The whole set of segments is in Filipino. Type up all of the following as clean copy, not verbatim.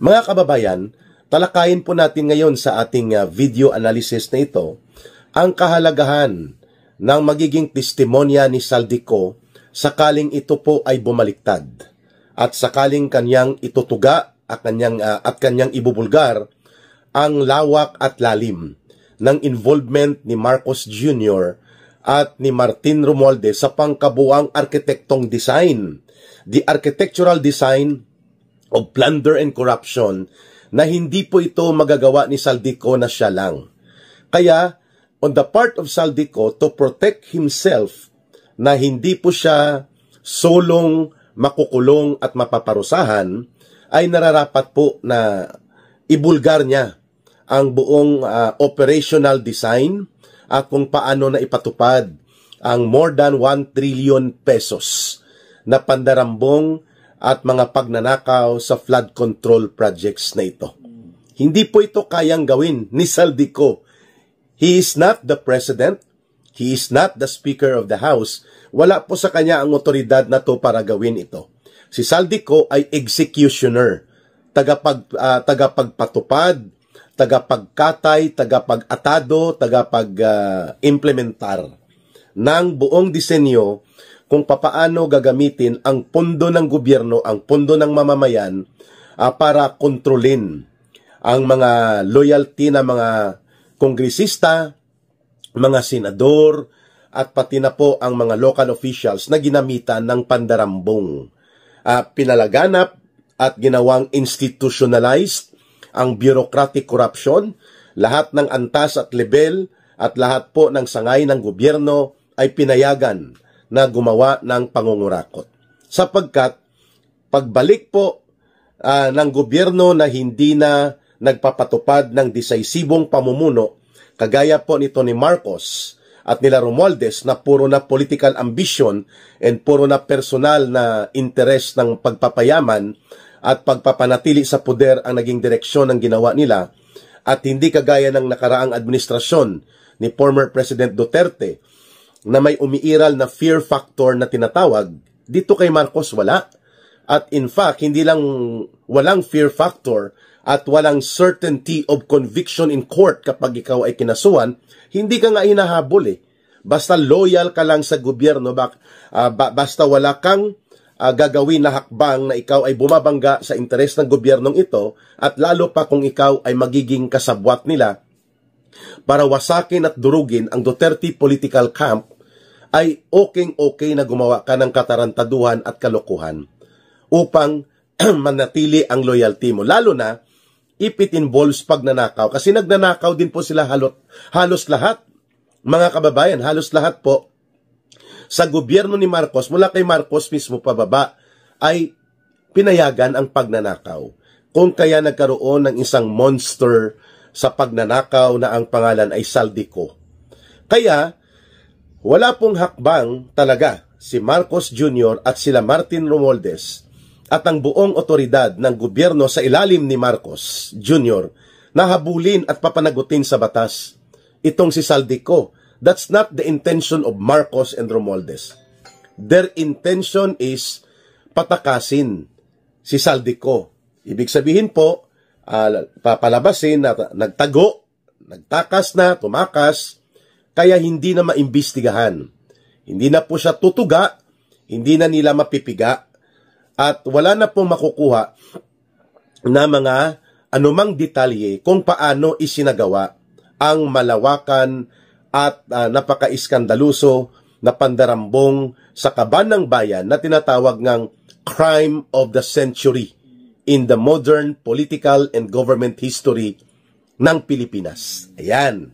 Mga kababayan, talakayin po natin ngayon sa ating video analysis na ito ang kahalagahan ng magiging testimonya ni Saldico sakaling ito po ay bumaliktad at sakaling kanyang itutuga at kanyang ibubulgar ang lawak at lalim ng involvement ni Marcos Jr. at ni Martin Romualdez sa pangkabuang arkitektong design, the architectural design of plunder and corruption, na hindi po ito magagawa ni Saldico na siya lang. Kaya, on the part of Saldico to protect himself na hindi po siya solong makukulong at mapaparusahan, ay nararapat po na ibulgar niya ang buong operational design at kung paano na ipatupad ang more than 1 trillion pesos na pandarambong at mga pagnanakaw sa flood control projects na ito. Hindi po ito kayang gawin ni Saldico. He is not the president. He is not the speaker of the house. Wala po sa kanya ang otoridad na to para gawin ito. Si Saldico ay executioner, tagapagpatupad, tagapagkatay, tagapag-atado, tagapag-implementar ng buong disenyo kung papaano gagamitin ang pondo ng gobyerno, ang pondo ng mamamayan para kontrolin ang mga loyalty na mga kongresista, mga senador, at pati na po ang mga local officials na ginamitan ng pandarambong. Pinalaganap at ginawang institutionalized ang bureaucratic corruption, lahat ng antas at level at lahat po ng sangay ng gobyerno ay pinayagan na gumawa ng pangungurakot. Sapagkat pagbalik po ng gobyerno na hindi na nagpapatupad ng decisibong pamumuno, kagaya po nito ni Marcos at nila Romualdez na puro na political ambition and puro na personal na interest ng pagpapayaman at pagpapanatili sa poder ang naging direksyon ng ginawa nila, at hindi kagaya ng nakaraang administrasyon ni former President Duterte na may umiiral na fear factor na tinatawag. Dito kay Marcos wala. At in fact, hindi lang walang fear factor at walang certainty of conviction in court kapag ikaw ay kinasuhan, hindi ka nga hinahabol eh. Basta loyal ka lang sa gobyerno, basta wala kang gagawin na hakbang na ikaw ay bumabangga sa interes ng gobyernong ito, at lalo pa kung ikaw ay magiging kasabwat nila para wasakin at durugin ang Duterte political camp, ay okay na gumawa ka ng katarantaduhan at kalokohan upang manatili ang loyalty mo. Lalo na if it involves pagnanakaw. Kasi nagnanakaw din po sila halos lahat. Mga kababayan, halos lahat po sa gobyerno ni Marcos, mula kay Marcos mismo pababa, ay pinayagan ang pagnanakaw. Kung kaya nagkaroon ng isang monster sa pagnanakaw na ang pangalan ay Saldico. Kaya, wala pong hakbang talaga si Marcos Jr. at sila Martin Romualdez at ang buong otoridad ng gobyerno sa ilalim ni Marcos Jr. na habulin at papanagutin sa batas itong si Saldico. That's not the intention of Marcos and Romualdez. Their intention is patakasin si Saldico. Ibig sabihin po, papalabasin na nagtago, nagtakas na, tumakas, kaya hindi na maimbestigahan. Hindi na po siya tutuga, hindi na nila mapipiga, at wala na pong makukuha na mga anumang detalye kung paano isinagawa ang malawakan at napaka-iskandaluso na pandarambong sa kaban ng bayan na tinatawag ng crime of the century in the modern political and government history ng Pilipinas. Ayan.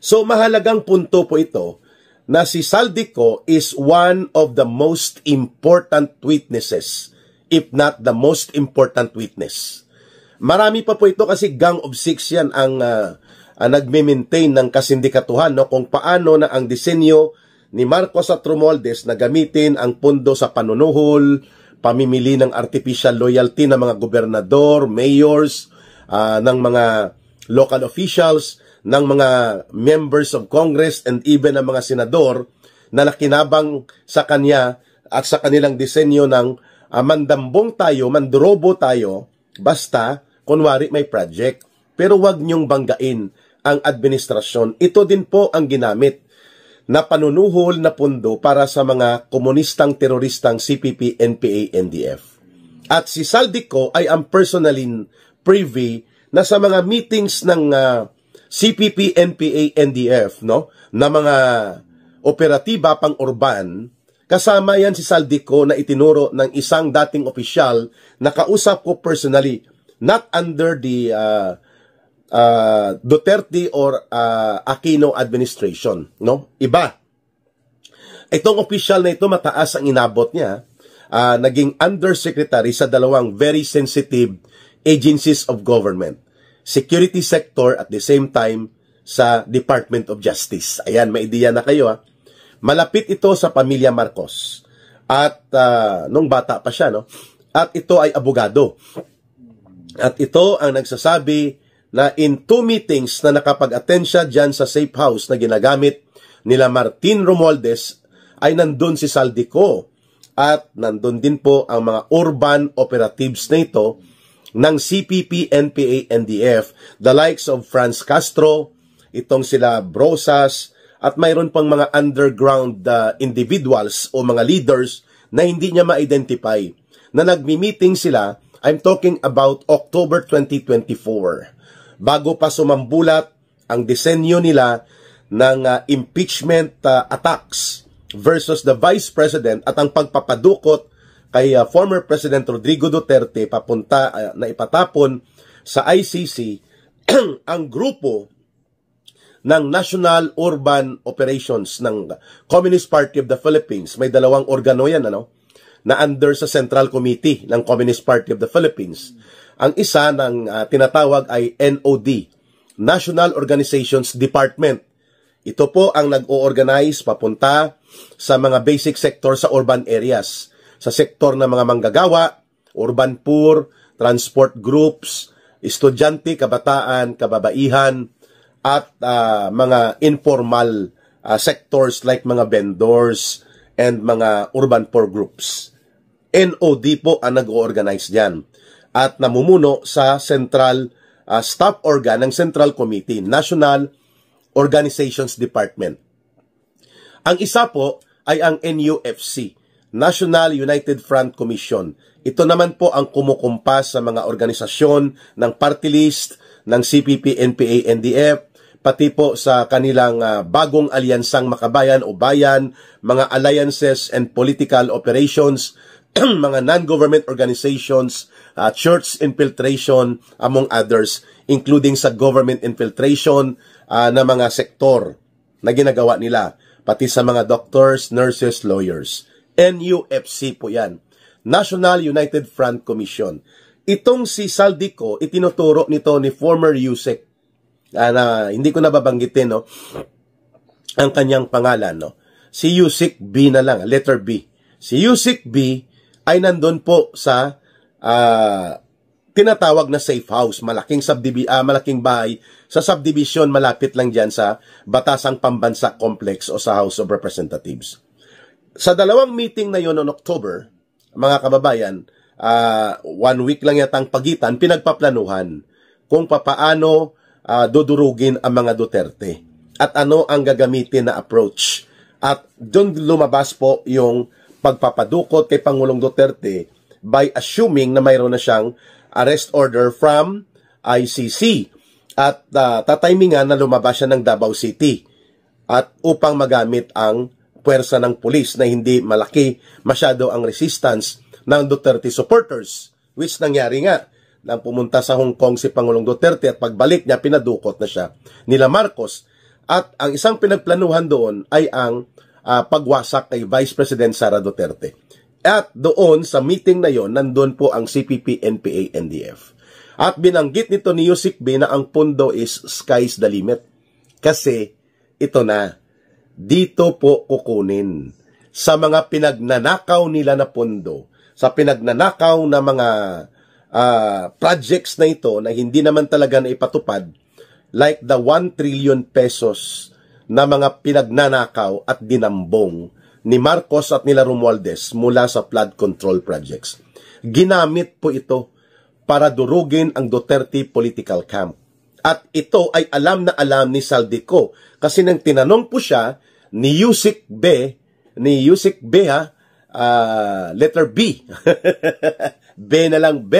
So mahalagang punto po ito na si Saldico is one of the most important witnesses, if not the most important witness. Marami pa po ito kasi gang of six yan ang nagme-maintain ng kasindikatuhan, no? Kung paano na ang disenyo ni Marcos at Romualdez na gamitin ang pondo sa panunuhol, pamimili ng artificial loyalty ng mga gobernador, mayors, ng mga local officials, ng mga members of Congress and even ng mga senador na nakinabang sa kanya at sa kanilang disenyo ng mandambong tayo, mandrobo tayo, Basta, kunwari may project. Pero wag niyong banggain ang administrasyon. Ito din po ang ginamit na panunuhol na pundo para sa mga komunistang teroristang CPP, NPA, NDF. At si Saldico ay ang personally privy na sa mga meetings ng CPP, NPA, NDF, no, na mga operatiba pang-urban, kasama yan si Saldico na itinuro ng isang dating opisyal na kausap ko personally, not under the Duterte or Aquino administration, no? Iba. Itong opisyal na ito, mataas ang inabot niya, naging undersecretary sa dalawang very sensitive agencies of government. Security sector at the same time sa Department of Justice. Ayan, may ideya na kayo ha. Malapit ito sa pamilya Marcos. At nung bata pa siya, no? At ito ay abogado. At ito ang nagsasabi na in 2 meetings na nakapag-attend siya dyan sa safe house na ginagamit nila Martin Romualdez, ay nandun si Saldico. At nandun din po ang mga urban operatives na ito ng CPP, NPA, NDF, the likes of Franz Castro, itong sila Brosas, at mayroon pang mga underground individuals o mga leaders na hindi niya ma-identify, na nagmi-meeting sila. I'm talking about October 2024. Bago pa sumambulat ang disenyo nila ng impeachment attacks versus the Vice President at ang pagpapadukot kay former President Rodrigo Duterte papunta na ipatapon sa ICC ang grupo ng National Urban Operations ng Communist Party of the Philippines. May dalawang organo yan, ano, na under sa Central Committee ng Communist Party of the Philippines. Ang isa ng tinatawag ay NOD, National Organizations Department. Ito po ang nag-o-organize papunta sa mga basic sector sa urban areas. Sa sektor ng mga manggagawa, urban poor, transport groups, estudyante, kabataan, kababaihan, at mga informal sectors like mga vendors and mga urban poor groups. NOD po ang nag-o-organize dyan. At namumuno sa central staff organ ng Central Committee, National Organizations Department. Ang isa po ay ang NUFC, National United Front Commission. Ito naman po ang kumukumpas sa mga organisasyon ng party list ng CPP, NPA, NDF, pati po sa kanilang bagong alyansang makabayan o bayan, mga alliances and political operations, mga non-government organizations, church infiltration, among others, including sa government infiltration na mga sektor na ginagawa nila, pati sa mga doctors, nurses, lawyers. NUFC po yan. National United Front Commission. Itong si Saldico, itinuturo nito ni former Yusek, na hindi ko nababanggitin, no, ang kanyang pangalan, no. Si Yusek B na lang, letter B. Si Yusek B ay nandun po sa tinatawag na safe house, malaking bahay sa subdivision malapit lang dyan sa Batasang Pambansa Complex o sa House of Representatives. Sa dalawang meeting na yon noong October, mga kababayan, 1 week lang yatang pagitan, pinagpaplanuhan kung papaano dudurugin ang mga Duterte at ano ang gagamitin na approach. At doon lumabas po yung pagpapadukot kay Pangulong Duterte by assuming na mayroon na siyang arrest order from ICC at tatimingan na lumabas siya ng Davao City at upang magamit ang puwersa ng pulis na hindi malaki masyado ang resistance ng Duterte supporters, which nangyari nga nang pumunta sa Hong Kong si Pangulong Duterte at pagbalik niya pinadukot na siya nila Marcos. At ang isang pinagplanuhan doon ay ang pagwasak kay Vice President Sara Duterte. At doon sa meeting na yon, nandun po ang CPP, NPA, NDF. At binanggit nito ni Yusek B na ang pundo is sky's the limit. Kasi ito na, dito po kukunin sa mga pinagnanakaw nila na pundo, sa pinagnanakaw na mga projects na ito na hindi naman talaga na ipatupad, like the 1 trillion pesos na mga pinagnanakaw at dinambong ni Marcos at nila Romualdez mula sa flood control projects. Ginamit po ito para durugin ang Duterte political camp. At ito ay alam na alam ni Saldico kasi nang tinanong po siya ni Yusik B, letter B. B na lang, B.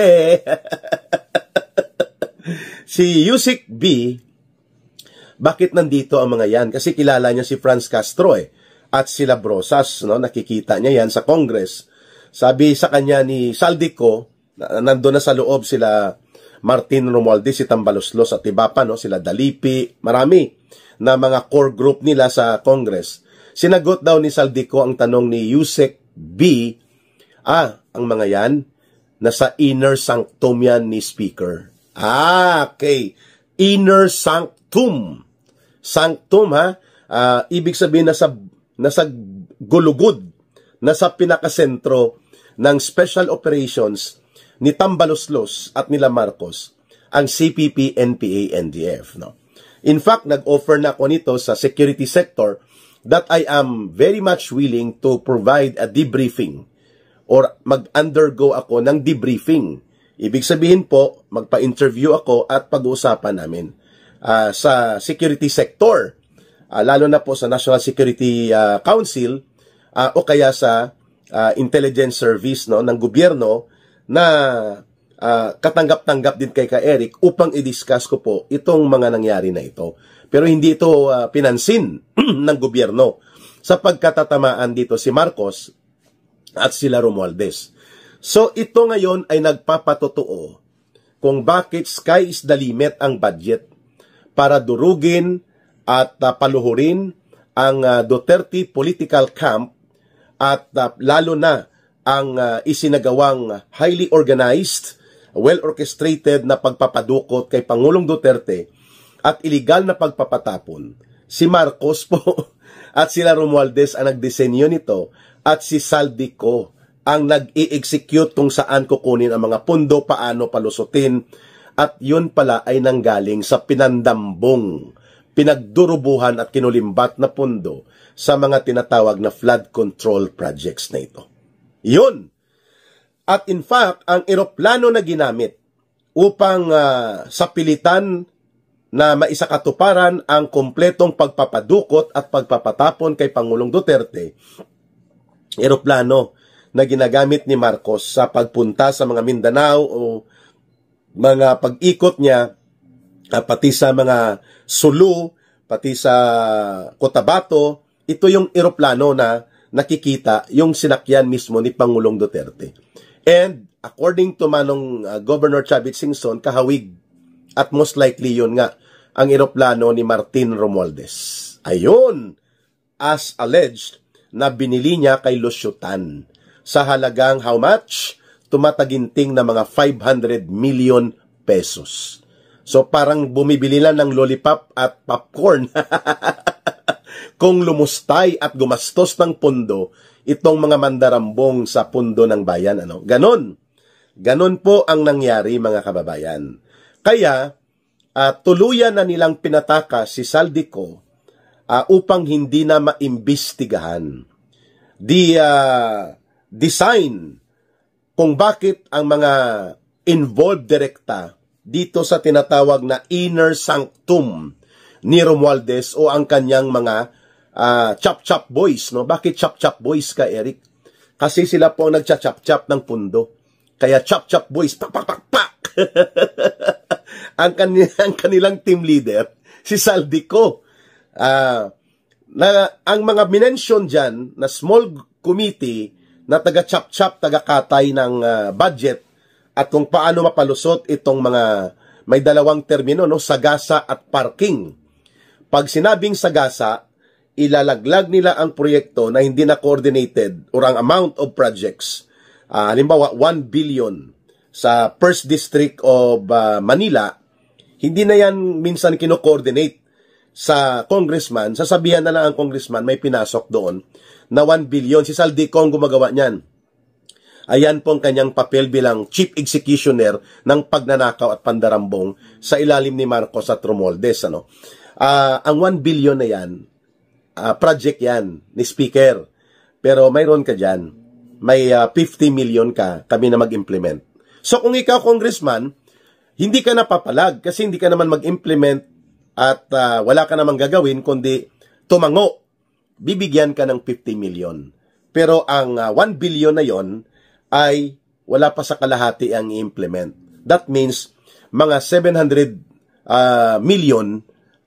Si Yusik B, bakit nandito ang mga yan? Kasi kilala niya si Franz Castro at sila Brosas, no? Nakikita niya yan sa Congress. Sabi sa kanya ni Saldico, nandun na sa loob sila Martin Romualdez, si Tambaloslos at iba pa, no? Sila Dalipi, marami na mga core group nila sa Congress. Sinagot daw ni Saldico ang tanong ni Yusek B, ang mga yan, nasa inner sanctum yan ni Speaker. Okay. Inner sanctum. Sanctum, ibig sabihin nasa gulugod, nasa pinakasentro ng special operations ni Tambaloslos at nila Marcos, ang CPP, NPA, NDF. No? In fact, nag-offer na ako nito sa security sector that I am very much willing to provide a debriefing or mag-undergo ako ng debriefing. Ibig sabihin po, magpa-interview ako at pag-uusapan namin sa security sector, lalo na po sa National Security Council o kaya sa intelligence service, no, ng gobyerno na katanggap-tanggap din kay Eric upang i-discuss ko po itong mga nangyari na ito. Pero hindi ito pinansin ng gobyerno sa pagkatatamaan dito si Marcos at sila Romualdez. So ito ngayon ay nagpapatotoo kung bakit sky is the limit ang budget para durugin at paluhurin ang Duterte political camp at lalo na ang isinagawang highly organized, well-orchestrated na pagpapadukot kay Pangulong Duterte at iligal na pagpapatapon. Si Marcos po at sila Romualdez ang nagdisenyo nito at si Saldico ang nag-i-execute kung saan kukunin ang mga pundo, paano palusutin, at yun pala ay nanggaling sa pinandambong, pinagdurubuhan at kinulimbat na pundo sa mga tinatawag na flood control projects na ito. Yun! At in fact, ang eroplano na ginamit upang sa pilitan na maisakatuparan ang kompletong pagpapadukot at pagpapatapon kay Pangulong Duterte, eroplano na ginagamit ni Marcos sa pagpunta sa mga Mindanao o mga pag-ikot niya, pati sa mga Sulu, pati sa Cotabato, ito yung eroplano na nakikita yung sinakyan mismo ni Pangulong Duterte. And according to Manong Governor Chavit Singson, kahawig at most likely yun nga ang eroplano ni Martin Romualdez. Ayun, as alleged na binili niya kay Lusyutan sa halagang how much? Tumataginting na mga 500 million pesos. So parang bumibili lang ng lollipop at popcorn. Kung lumustay at gumastos ng pundo, itong mga mandarambong sa pundo ng bayan. Ganon. Ganon po ang nangyari, mga kababayan. Kaya, tuluyan na nilang pinataka si Saldico upang hindi na maimbestigahan. Design kung bakit ang mga involved direkta dito sa tinatawag na inner sanctum ni Romualdez o ang kanyang mga chop-chop boys. No? Bakit chop-chop boys ka, Eric? Kasi sila po ang nagcha-chop-chop ng pundo. Kaya chop-chop boys, pak-pak-pak-pak! ang kanilang team leader, si Saldico. Ang mga minention dyan na small committee na taga-chop-chop, taga-katay ng budget at kung paano mapalusot itong mga may dalawang termino, no? Sagasa at parking. Pag sinabing sagasa, ilalaglag nila ang proyekto na hindi na coordinated or ang amount of projects. Halimbawa, 1 billion sa First District of Manila, hindi na yan minsan kino-coordinate sa congressman. Sasabihan na lang ang congressman may pinasok doon na 1 billion. Si Saldico ang gumagawa niyan. Ayan po ang kanyang papel bilang chief executioner ng pagnanakaw at pandarambong sa ilalim ni Marcos at Romualdez. Ang 1 billion na yan, project yan ni Speaker. Pero mayroon ka dyan, may 50 million ka, kami na mag-implement. So kung ikaw, congressman, hindi ka napapalag kasi hindi ka naman mag-implement at wala ka namang gagawin kundi tumango. Bibigyan ka ng 50 million. Pero ang 1 billion na yon ay wala pa sa kalahati ang i-implement. That means mga 700 million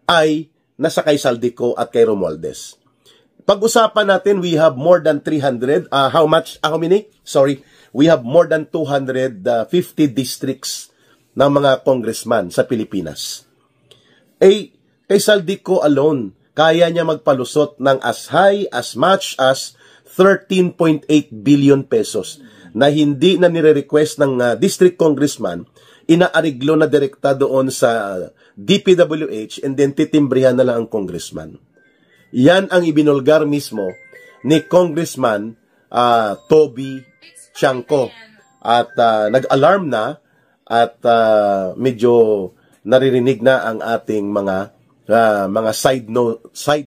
ay nasa kay Saldico at kay Romualdez. Pag-usapan natin, we have more than 300, how many? Sorry, we have more than 250 districts ng mga congressman sa Pilipinas. Kay Saldico alone, kaya niya magpalusot ng as high, as much as 13.8 billion pesos na hindi na nire-request ng district congressman, inaariglo na direkta doon sa DPWH and then titimbrihan na lang ang congressman. Yan ang ibinulgar mismo ni Congressman Toby Chanco. At nag-alarm na at medyo naririnig na ang ating mga side